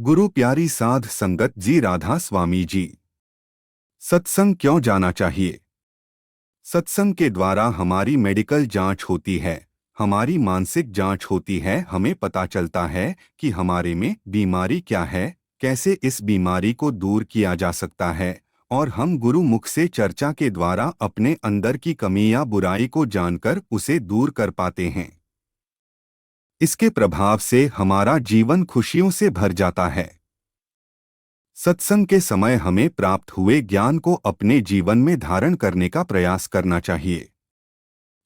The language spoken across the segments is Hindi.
गुरु प्यारी साध संगत जी राधा स्वामी जी। सत्संग क्यों जाना चाहिए? सत्संग के द्वारा हमारी मेडिकल जांच होती है, हमारी मानसिक जांच होती है। हमें पता चलता है कि हमारे में बीमारी क्या है, कैसे इस बीमारी को दूर किया जा सकता है, और हम गुरु मुख से चर्चा के द्वारा अपने अंदर की कमी या बुराई को जानकर उसे दूर कर पाते हैं। इसके प्रभाव से हमारा जीवन खुशियों से भर जाता है। सत्संग के समय हमें प्राप्त हुए ज्ञान को अपने जीवन में धारण करने का प्रयास करना चाहिए।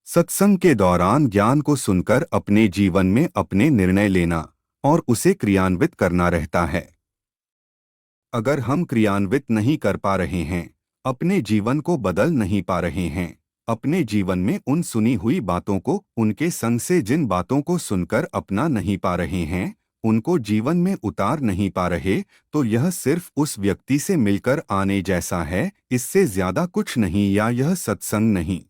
सत्संग के दौरान ज्ञान को सुनकर अपने जीवन में अपने निर्णय लेना और उसे क्रियान्वित करना रहता है। अगर हम क्रियान्वित नहीं कर पा रहे हैं, अपने जीवन को बदल नहीं पा रहे हैं, अपने जीवन में उन सुनी हुई बातों को, उनके संग से जिन बातों को सुनकर अपना नहीं पा रहे हैं, उनको जीवन में उतार नहीं पा रहे, तो यह सिर्फ उस व्यक्ति से मिलकर आने जैसा है, इससे ज्यादा कुछ नहीं, या यह सत्संग नहीं।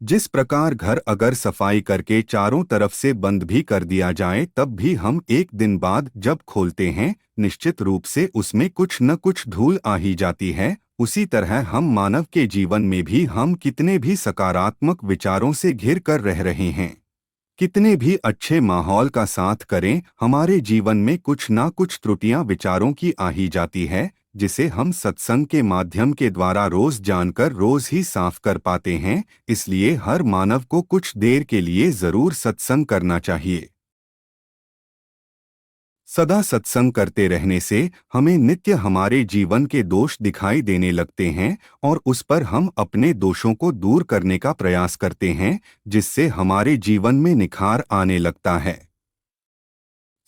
जिस प्रकार घर अगर सफाई करके चारों तरफ से बंद भी कर दिया जाए तब भी हम एक दिन बाद जब खोलते हैं, निश्चित रूप से उसमें कुछ न कुछ धूल आ ही जाती है। उसी तरह हम मानव के जीवन में भी हम कितने भी सकारात्मक विचारों से घिर कर रह रहे हैं, कितने भी अच्छे माहौल का साथ करें, हमारे जीवन में कुछ ना कुछ त्रुटियां विचारों की आ ही जाती है, जिसे हम सत्संग के माध्यम के द्वारा रोज जानकर रोज ही साफ कर पाते हैं। इसलिए हर मानव को कुछ देर के लिए जरूर सत्संग करना चाहिए। सदा सत्संग करते रहने से हमें नित्य हमारे जीवन के दोष दिखाई देने लगते हैं और उस पर हम अपने दोषों को दूर करने का प्रयास करते हैं, जिससे हमारे जीवन में निखार आने लगता है।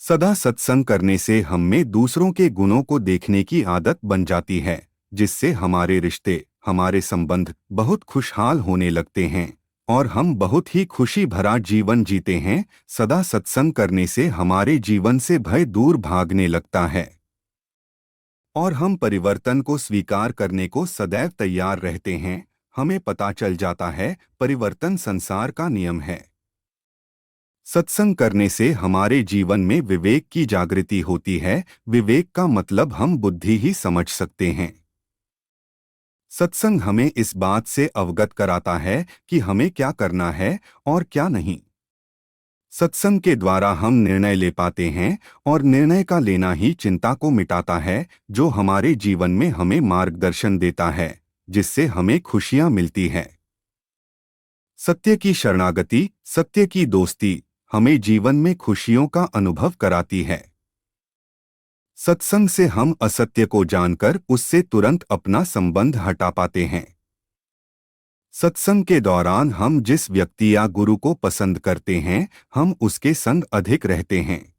सदा सत्संग करने से हम में दूसरों के गुणों को देखने की आदत बन जाती है, जिससे हमारे रिश्ते, हमारे संबंध बहुत खुशहाल होने लगते हैं और हम बहुत ही खुशी भरा जीवन जीते हैं। सदा सत्संग करने से हमारे जीवन से भय दूर भागने लगता है और हम परिवर्तन को स्वीकार करने को सदैव तैयार रहते हैं। हमें पता चल जाता है परिवर्तन संसार का नियम है। सत्संग करने से हमारे जीवन में विवेक की जागृति होती है। विवेक का मतलब हम बुद्धि ही समझ सकते हैं। सत्संग हमें इस बात से अवगत कराता है कि हमें क्या करना है और क्या नहीं। सत्संग के द्वारा हम निर्णय ले पाते हैं और निर्णय का लेना ही चिंता को मिटाता है, जो हमारे जीवन में हमें मार्गदर्शन देता है, जिससे हमें खुशियां मिलती है। सत्य की शरणागति, सत्य की दोस्ती हमें जीवन में खुशियों का अनुभव कराती है। सत्संग से हम असत्य को जानकर उससे तुरंत अपना संबंध हटा पाते हैं। सत्संग के दौरान हम जिस व्यक्ति या गुरु को पसंद करते हैं, हम उसके संग अधिक रहते हैं।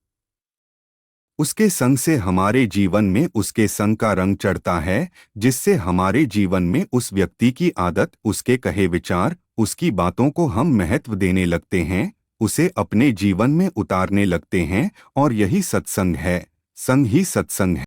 उसके संग से हमारे जीवन में उसके संग का रंग चढ़ता है, जिससे हमारे जीवन में उस व्यक्ति की आदत, उसके कहे विचार, उसकी बातों को हम महत्व देने लगते हैं, उसे अपने जीवन में उतारने लगते हैं। और यही सत्संग है, संग ही सत्संग है।